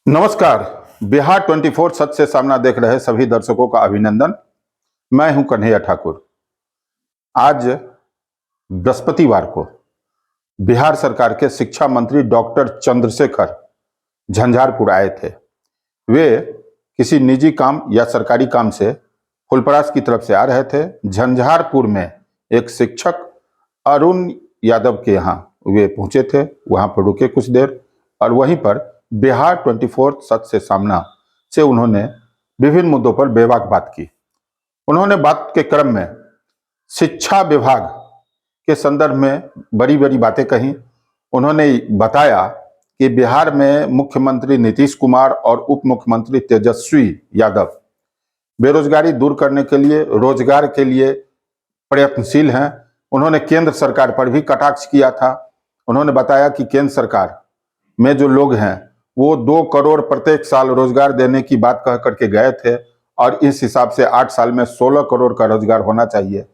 नमस्कार। बिहार 24 सच से सामना देख रहे सभी दर्शकों का अभिनंदन। मैं हूं कन्हैया ठाकुर। आज बृहस्पतिवार को बिहार सरकार के शिक्षा मंत्री डॉक्टर चंद्रशेखर झंझारपुर आए थे। वे किसी निजी काम या सरकारी काम से फुलपरास की तरफ से आ रहे थे। झंझारपुर में एक शिक्षक अरुण यादव के यहाँ वे पहुंचे थे, वहां पर रुके कुछ देर और वहीं पर बिहार 24 सच से सामना से उन्होंने विभिन्न मुद्दों पर बेबाक बात की। उन्होंने बात के क्रम में शिक्षा विभाग के संदर्भ में बड़ी बड़ी बातें कही। उन्होंने बताया कि बिहार में मुख्यमंत्री नीतीश कुमार और उप मुख्यमंत्री तेजस्वी यादव बेरोजगारी दूर करने के लिए, रोजगार के लिए प्रयत्नशील हैं। उन्होंने केंद्र सरकार पर भी कटाक्ष किया था। उन्होंने बताया कि केंद्र सरकार में जो लोग हैं वो 2 करोड़ प्रत्येक साल रोजगार देने की बात कह करके गए थे और इस हिसाब से 8 साल में 16 करोड़ का रोजगार होना चाहिए।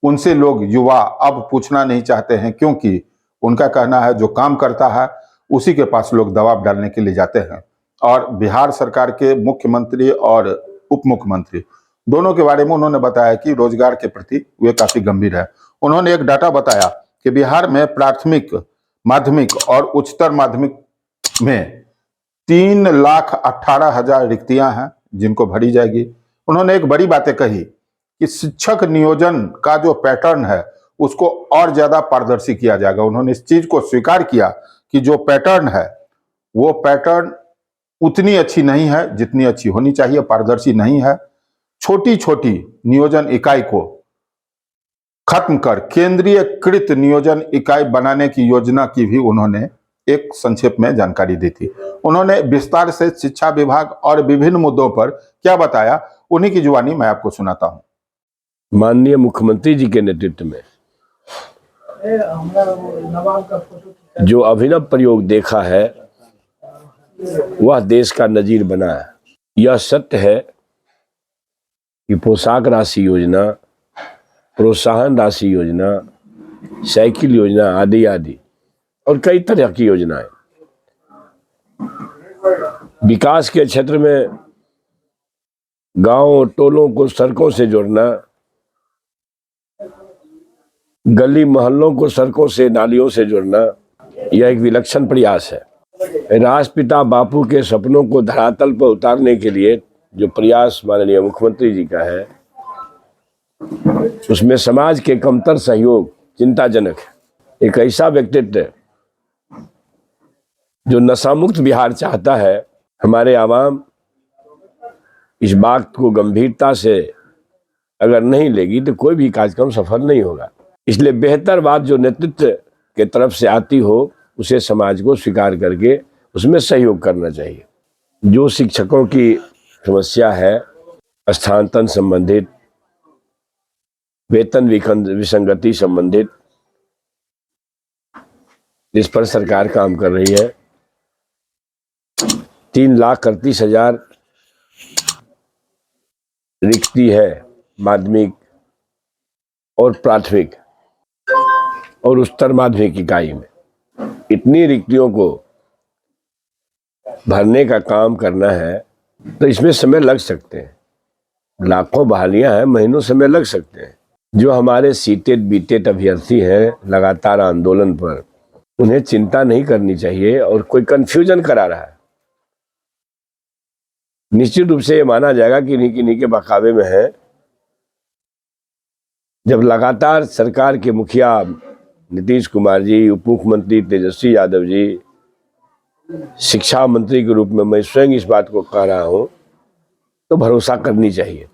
उनसे लोग युवा अब पूछना नहीं चाहते हैं, क्योंकि उनका कहना है जो काम करता है उसी के पास लोग दबाव डालने के लिए जाते हैं। और बिहार सरकार के मुख्यमंत्री और उप मुख्यमंत्री दोनों के बारे में उन्होंने बताया कि रोजगार के प्रति वे काफी गंभीर है। उन्होंने एक डाटा बताया कि बिहार में प्राथमिक, माध्यमिक और उच्चतर माध्यमिक में 3,18,000 रिक्तियां हैं जिनको भरी जाएगी। उन्होंने एक बड़ी बातें कही कि शिक्षक नियोजन का जो पैटर्न है उसको और ज्यादा पारदर्शी किया जाएगा। उन्होंने इस चीज को स्वीकार किया कि जो पैटर्न है वो पैटर्न उतनी अच्छी नहीं है जितनी अच्छी होनी चाहिए, पारदर्शी नहीं है। छोटी छोटी नियोजन इकाई को खत्म कर केंद्रीयकृत नियोजन इकाई बनाने की योजना की भी उन्होंने एक संक्षेप में जानकारी दी थी। उन्होंने विस्तार से शिक्षा विभाग और विभिन्न मुद्दों पर क्या बताया, उन्हीं की जुबानी मैं आपको सुनाता हूं। माननीय मुख्यमंत्री जी के नेतृत्व में जो अभिनव प्रयोग देखा है वह देश का नजीर बना है। यह सत्य है कि पोशाक राशि योजना, प्रोत्साहन राशि योजना, साइकिल योजना आदि आदि और कई तरह की योजनाएं विकास के क्षेत्र में गांव टोलों को सड़कों से जोड़ना, गली मोहल्लों को सड़कों से, नालियों से जोड़ना, यह एक विलक्षण प्रयास है। राष्ट्रपिता बापू के सपनों को धरातल पर उतारने के लिए जो प्रयास माननीय मुख्यमंत्री जी का है उसमें समाज के कमतर सहयोग चिंताजनक है। एक ऐसा व्यक्तित्व जो नशामुक्त बिहार चाहता है, हमारे आवाम इस बात को गंभीरता से अगर नहीं लेगी तो कोई भी कार्यक्रम सफल नहीं होगा। इसलिए बेहतर बात जो नेतृत्व के तरफ से आती हो उसे समाज को स्वीकार करके उसमें सहयोग करना चाहिए। जो शिक्षकों की समस्या है, स्थानांतरण संबंधित, वेतन विसंगति संबंधित, इस पर सरकार काम कर रही है। 3,31,000 रिक्ति है माध्यमिक और प्राथमिक और उच्चतर माध्यमिक इकाई में। इतनी रिक्तियों को भरने का काम करना है तो इसमें समय लग सकते हैं, लाखों बहालियां हैं, महीनों समय लग सकते हैं। जो हमारे सीटेड बीटेड अभ्यर्थी हैं लगातार आंदोलन पर, उन्हें चिंता नहीं करनी चाहिए और कोई कंफ्यूजन करा रहा है। निश्चित रूप से ये माना जाएगा कि इन्हीं के बहकावे में है। जब लगातार सरकार के मुखिया नीतीश कुमार जी, उप मुख्यमंत्री तेजस्वी यादव जी, शिक्षा मंत्री के रूप में मैं स्वयं इस बात को कह रहा हूं, तो भरोसा करनी चाहिए।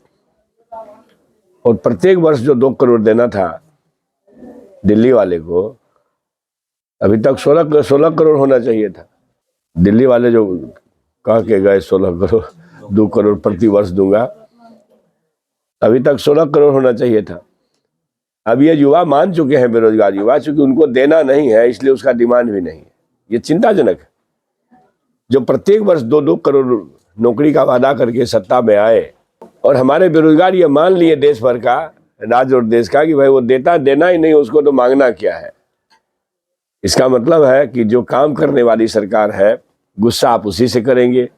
और प्रत्येक वर्ष जो 2 करोड़ देना था दिल्ली वाले को, अभी तक 16 करोड़ होना चाहिए था। दिल्ली वाले जो कह के गए 16 करोड़, 2 करोड़ प्रति वर्ष दूंगा, अभी तक 16 करोड़ होना चाहिए था। अब ये युवा मान चुके हैं, बेरोजगार युवा, चूंकि उनको देना नहीं है इसलिए उसका डिमांड भी नहीं है। ये चिंताजनक है। जो प्रत्येक वर्ष 2-2 करोड़ नौकरी का वादा करके सत्ता में आए और हमारे बेरोजगार ये मान लिए देश भर का, राज्य और देश का, कि भाई वो देना ही नहीं, उसको तो मांगना क्या है। इसका मतलब है कि जो काम करने वाली सरकार है, गुस्सा आप उसी से करेंगे।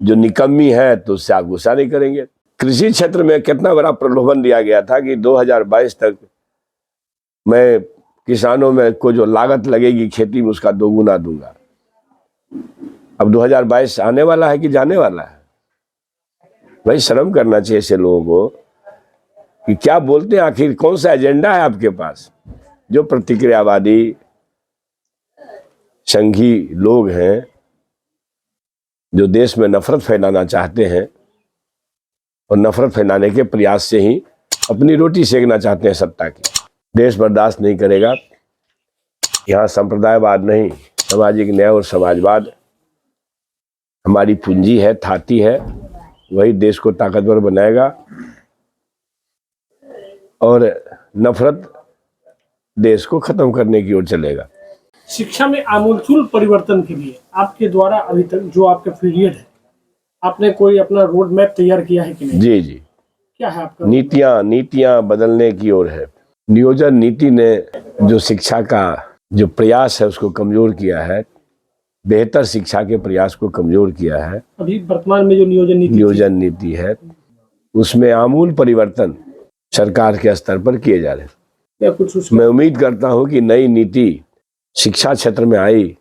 जो निकम्मी है तो उससे आप गुस्सा नहीं करेंगे। कृषि क्षेत्र में कितना बड़ा प्रलोभन दिया गया था कि 2022 तक मैं किसानों में को जो लागत लगेगी खेती में उसका दोगुना दूंगा। अब 2022 आने वाला है कि जाने वाला है? भाई शर्म करना चाहिए ऐसे लोगों को कि क्या बोलते हैं, आखिर कौन सा एजेंडा है आपके पास? जो प्रतिक्रियावादी संघी लोग हैं, जो देश में नफरत फैलाना चाहते हैं और नफरत फैलाने के प्रयास से ही अपनी रोटी सेकना चाहते हैं सत्ता की, देश बर्दाश्त नहीं करेगा। यहाँ संप्रदायवाद नहीं, सामाजिक न्याय और समाजवाद हमारी पूंजी है, थाती है, वही देश को ताकतवर बनाएगा और नफरत देश को खत्म करने की ओर चलेगा। शिक्षा में आमूलचूल परिवर्तन के लिए आपके द्वारा अभी तक जो आपका पीरियड है, आपने कोई अपना रोड मैप तैयार किया है कि नहीं? जी जी, क्या है आपका? नीतियां बदलने की ओर है। नियोजन नीति ने जो शिक्षा का जो प्रयास है उसको कमजोर किया है, बेहतर शिक्षा के प्रयास को कमजोर किया है। अभी वर्तमान में जो नियोजन नीति है उसमें आमूल परिवर्तन सरकार के स्तर पर किए जा रहे हैं। या कुछ उसमें मैं उम्मीद करता हूं कि नई नीति शिक्षा क्षेत्र में आई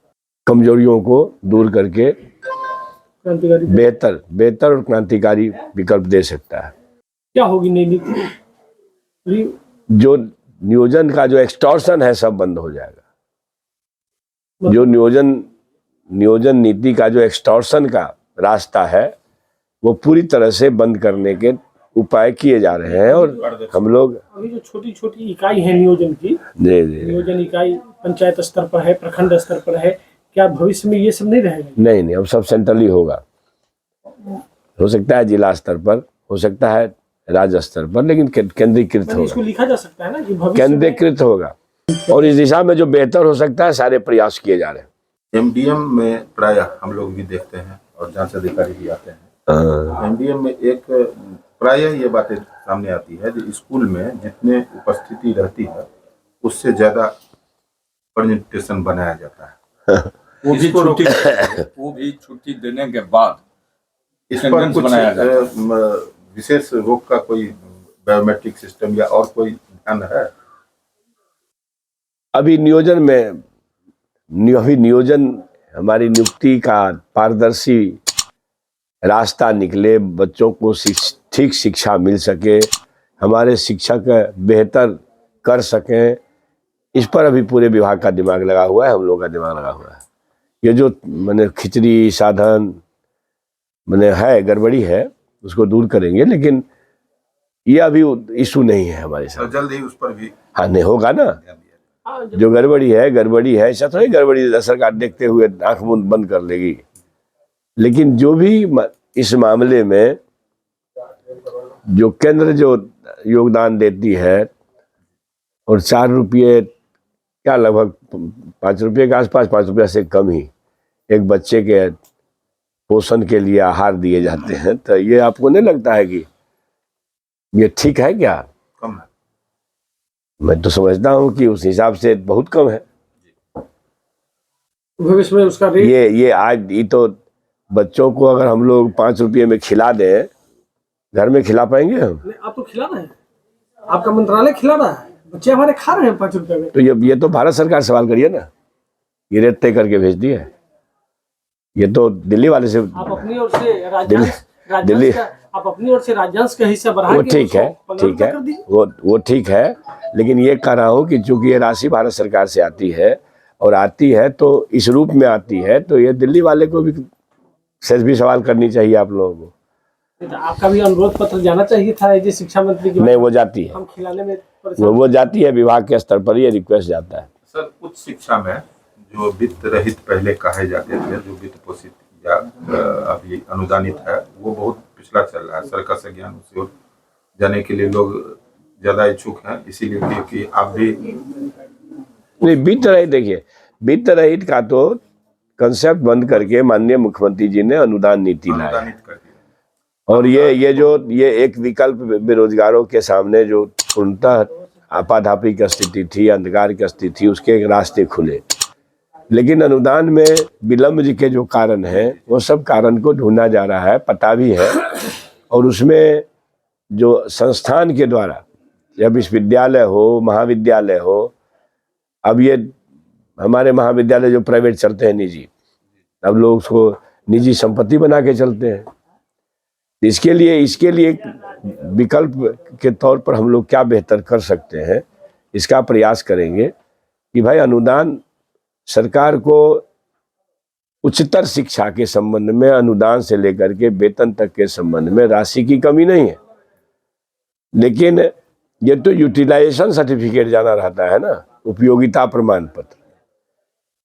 कमजोरियों को दूर करके क्रांतिकारी बेहतर और क्रांतिकारी विकल्प दे सकता है। क्या होगी नई नीति? जो नियोजन का जो एक्सटॉर्शन है सब बंद हो जाएगा। जो नियोजन नीति का जो एक्सटॉर्शन का रास्ता है वो पूरी तरह से बंद करने के उपाय किए जा रहे हैं। और हम लोग अभी जो छोटी छोटी इकाई है नियोजन की, नियोजन इकाई पंचायत स्तर पर है, प्रखंड स्तर पर है, क्या भविष्य में ये सब नहीं रहेगा? नहीं, अब सब सेंट्रली होगा। हो सकता है जिला स्तर पर, हो सकता है राज्य स्तर पर, लेकिन केंद्रीकृत होगा। इसको लिखा जा सकता है ना कि भविष्य केंद्रीकृत होगा और इस दिशा में जो बेहतर हो सकता है सारे प्रयास किए जा रहे हैं। एमडीएम में प्रायः हम लोग भी देखते हैं और जांच अधिकारी भी आते हैं। एमडीएम में एक प्रायः ये बातें सामने आती है कि स्कूल में जितने उपस्थिति रहती है उससे ज्यादा प्रेजेंटेशन बनाया जाता है। वो भी छुट्टी देने के बाद इस पर कुछ विशेष रोक का कोई बायोमेट्रिक सिस्टम या और कोई ध्यान है? अभी नियोजन हमारी नियुक्ति का पारदर्शी रास्ता निकले, बच्चों को ठीक शिक्षा मिल सके, हमारे शिक्षक बेहतर कर सकें, इस पर अभी पूरे विभाग का दिमाग लगा हुआ है, हम लोग का दिमाग लगा हुआ है। ये जो मैंने खिचड़ी साधन मैंने है, गड़बड़ी है, उसको दूर करेंगे, लेकिन ये अभी इशू नहीं है हमारे साथ। जल्द ही उस पर भी हाँ नहीं होगा ना। जो गड़बड़ी है, ऐसा थोड़ी गड़बड़ी सरकार देखते हुए आंख मुंह बंद कर लेगी। लेकिन जो भी इस मामले में जो केंद्र जो योगदान देती है और 4 रुपये क्या लगभग 5 रुपये के आसपास, 5 रुपये से कम ही एक बच्चे के पोषण के लिए आहार दिए जाते हैं, तो ये आपको नहीं लगता है कि ये ठीक है? क्या कम है? मैं तो समझता हूँ कि उस हिसाब से बहुत कम है। भविष्य में उसका रेट ये आज ये तो बच्चों को अगर हम लोग 5 रुपये में खिला दें, घर में खिला पाएंगे हम? आप तो खिला रहे हैं, आपका मंत्रालय खिला रहा है, बच्चे हमारे खा रहे हैं 5 रुपये में। तो ये तो भारत सरकार सवाल करिए ना, ये रेट तय करके भेज दिए। ये तो दिल्ली वाले से, आप अपनी ओर से राज्यांश का हिस्सा बढ़ा वो ठीक है, वो ठीक है, लेकिन ये कह रहा हूँ कि चूंकि ये राशि भारत सरकार से आती है और आती है तो इस रूप में आती है, तो ये दिल्ली वाले को भी से भी सवाल करनी चाहिए आप लोगों को। तो आपका भी अनुरोध पत्र जाना चाहिए था ये शिक्षा मंत्री की। नहीं, वो जाती है, हम खिलाने में वो जाती है, विभाग के स्तर पर ये रिक्वेस्ट जाता है। सर, उच्च शिक्षा में जो वित्त रहित पहले कहे जाते थे, जो वित्त पोषित या अभी अनुदानित है, वो बहुत पिछड़ा चल रहा है। सर्कस ज्ञान उस ओर जाने के लिए लोग ज्यादा इच्छुक हैं, इसीलिए कि आप भी नहीं। वित्त रहित, देखिए वित्त रहित का तो कंसेप्ट बंद करके माननीय मुख्यमंत्री जी ने अनुदान नीति लाया, और ये एक विकल्प बेरोजगारों के सामने जो पूर्णतः आपाधापी की स्थिति थी, अंधकार की स्थिति थी, उसके एक रास्ते खुले। लेकिन अनुदान में विलम्ब के जो कारण हैं वो सब कारण को ढूंढा जा रहा है, पता भी है। और उसमें जो संस्थान के द्वारा, या विश्वविद्यालय हो, महाविद्यालय हो, अब ये हमारे महाविद्यालय जो प्राइवेट चलते हैं निजी, अब लोग उसको निजी संपत्ति बना के चलते हैं। इसके लिए विकल्प के तौर पर हम लोग क्या बेहतर कर सकते हैं, इसका प्रयास करेंगे कि भाई अनुदान, सरकार को उच्चतर शिक्षा के संबंध में अनुदान से लेकर के वेतन तक के संबंध में राशि की कमी नहीं है, लेकिन ये तो यूटिलाइजेशन सर्टिफिकेट जाना रहता है ना, उपयोगिता प्रमाण पत्र,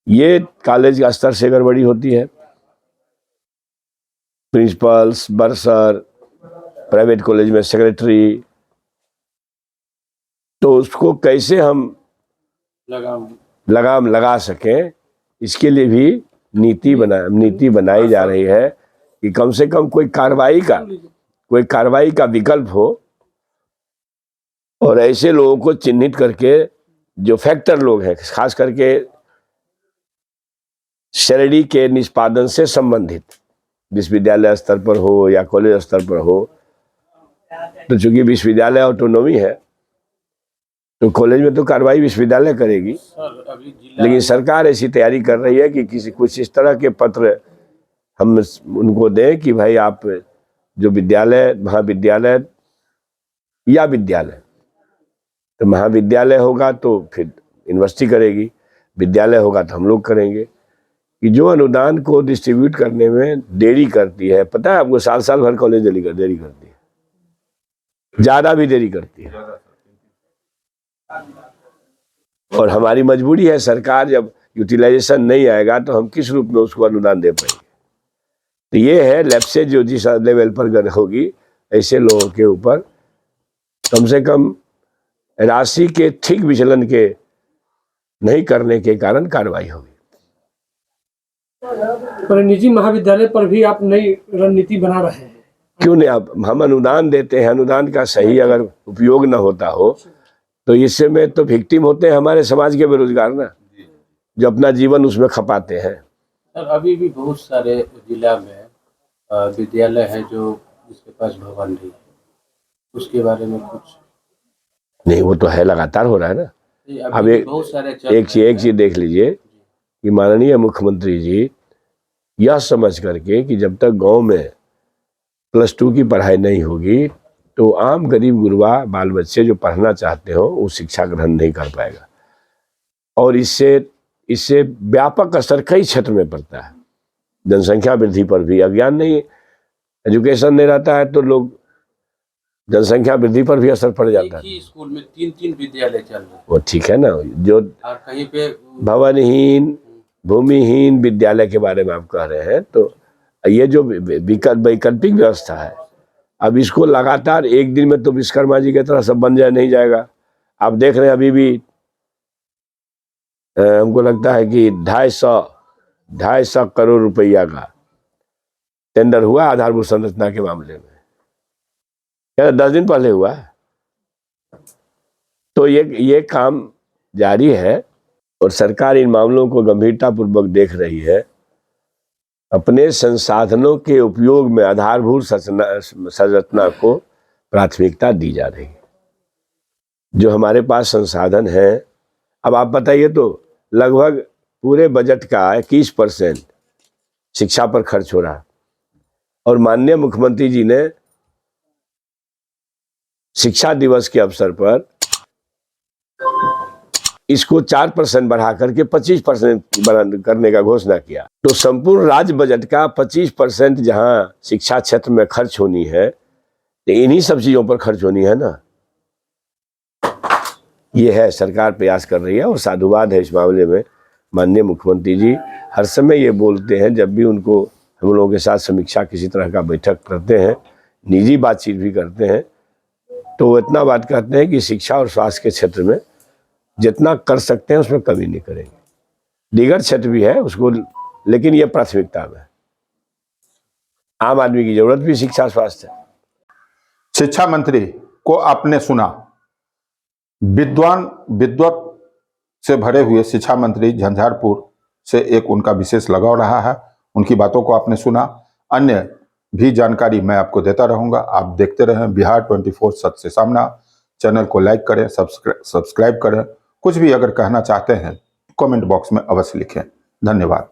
ये कॉलेज का स्तर से गड़बड़ी होती है। प्रिंसिपल्स, बर्सर, प्राइवेट कॉलेज में सेक्रेटरी, तो उसको कैसे हम लगाम लगा सकें, इसके लिए भी नीति बनाई जा रही है कि कम से कम कोई कार्रवाई का विकल्प हो, और ऐसे लोगों को चिन्हित करके जो फैक्टर लोग हैं, खास करके सैलरी के निष्पादन से संबंधित, विश्वविद्यालय स्तर पर हो या कॉलेज स्तर पर हो, तो चूंकि विश्वविद्यालय ऑटोनॉमी है तो कॉलेज में तो कार्रवाई विश्वविद्यालय करेगी, लेकिन सरकार ऐसी तैयारी कर रही है कि कुछ इस तरह के पत्र हम उनको दें कि भाई आप जो विद्यालय, महाविद्यालय या विद्यालय, तो महाविद्यालय होगा तो फिर यूनिवर्सिटी करेगी, विद्यालय होगा तो हम लोग करेंगे, कि जो अनुदान को डिस्ट्रीब्यूट करने में देरी करती है, पता है आपको, साल भर कॉलेज देरी करती है, ज्यादा भी देरी करती है। और हमारी मजबूरी है, सरकार जब यूटिलाइजेशन नहीं आएगा तो हम किस रूप में उसको अनुदान दे पाएंगे। तो ये है लैप्सेज जो जिस लेवल पर होगी, ऐसे लोगों के ऊपर कम से कम राशि के ठीक विचलन के नहीं करने के कारण कार्रवाई होगी। पर निजी महाविद्यालय पर भी आप नई रणनीति बना रहे हैं, क्यों नहीं? आप, हम अनुदान देते हैं, अनुदान का सही अगर उपयोग न होता हो तो इससे में तो विक्टिम होते हैं हमारे समाज के बेरोजगार ना, जो अपना जीवन उसमें खपाते हैं। सर, अभी भी बहुत सारे जिला में विद्यालय है जो जिसके पास भवन नहीं है, उसके बारे में कुछ नहीं, वो तो है, लगातार हो रहा है ना। अब बहुत सारे एक चीज देख लीजिए कि माननीय मुख्यमंत्री जी यह समझ करके कि जब तक गांव में +2 की पढ़ाई नहीं होगी तो आम गरीब गुरबा बाल बच्चे जो पढ़ना चाहते हो वो शिक्षा ग्रहण नहीं कर पाएगा, और इससे व्यापक असर कई क्षेत्र में पड़ता है। जनसंख्या वृद्धि पर भी अज्ञान नहीं, एजुकेशन नहीं रहता है तो लोग, जनसंख्या वृद्धि पर भी असर पड़ जाता है। स्कूल में 3 विद्यालय चल रहे हैं, वो ठीक है ना, जो और कहीं पे भवनहीन, भूमिहीन विद्यालय के बारे में आप कह रहे हैं, तो ये जो वैकल्पिक व्यवस्था है, अब इसको लगातार एक दिन में तो विश्वकर्मा जी की तरह सब बन जाए नहीं जाएगा। आप देख रहे हैं अभी भी हमको लगता है कि 250 करोड़ रुपया का टेंडर हुआ आधारभूत संरचना के मामले में, क्या 10 दिन पहले हुआ। तो ये काम जारी है और सरकार इन मामलों को गंभीरता पूर्वक देख रही है। अपने संसाधनों के उपयोग में आधारभूत संरचना को प्राथमिकता दी जा रही है। जो हमारे पास संसाधन है, अब आप बताइए तो लगभग पूरे बजट का 21% शिक्षा पर खर्च हो रहा है, और माननीय मुख्यमंत्री जी ने शिक्षा दिवस के अवसर पर इसको 4% बढ़ा करके 25% करने का घोषणा किया। तो संपूर्ण राज्य बजट का 25% जहां शिक्षा क्षेत्र में खर्च होनी है, तो इन्हीं सब चीजों पर खर्च होनी है ना। ये है, सरकार प्रयास कर रही है और साधुवाद है इस मामले में। माननीय मुख्यमंत्री जी हर समय ये बोलते हैं, जब भी उनको हम लोगों के साथ समीक्षा किसी तरह का बैठक करते हैं, निजी बातचीत भी करते हैं, तो वो इतना बात कहते हैं कि शिक्षा और स्वास्थ्य के क्षेत्र में जितना कर सकते हैं उसमें कमी नहीं करेंगे। दीगर क्षेत्र भी है उसको, लेकिन ये प्राथमिकता में। आम आदमी की जरूरत भी शिक्षा स्वास्थ्य है। शिक्षा मंत्री को आपने सुना, विद्वत से भरे हुए शिक्षा मंत्री झंझारपुर से एक उनका विशेष लगाव रहा है। उनकी बातों को आपने सुना। अन्य भी जानकारी मैं आपको देता रहूंगा। आप देखते रहें बिहार 24 सच से सामना। चैनल को लाइक करें, सब्सक्राइब करें। कुछ भी अगर कहना चाहते हैं कमेंट बॉक्स में अवश्य लिखें। धन्यवाद।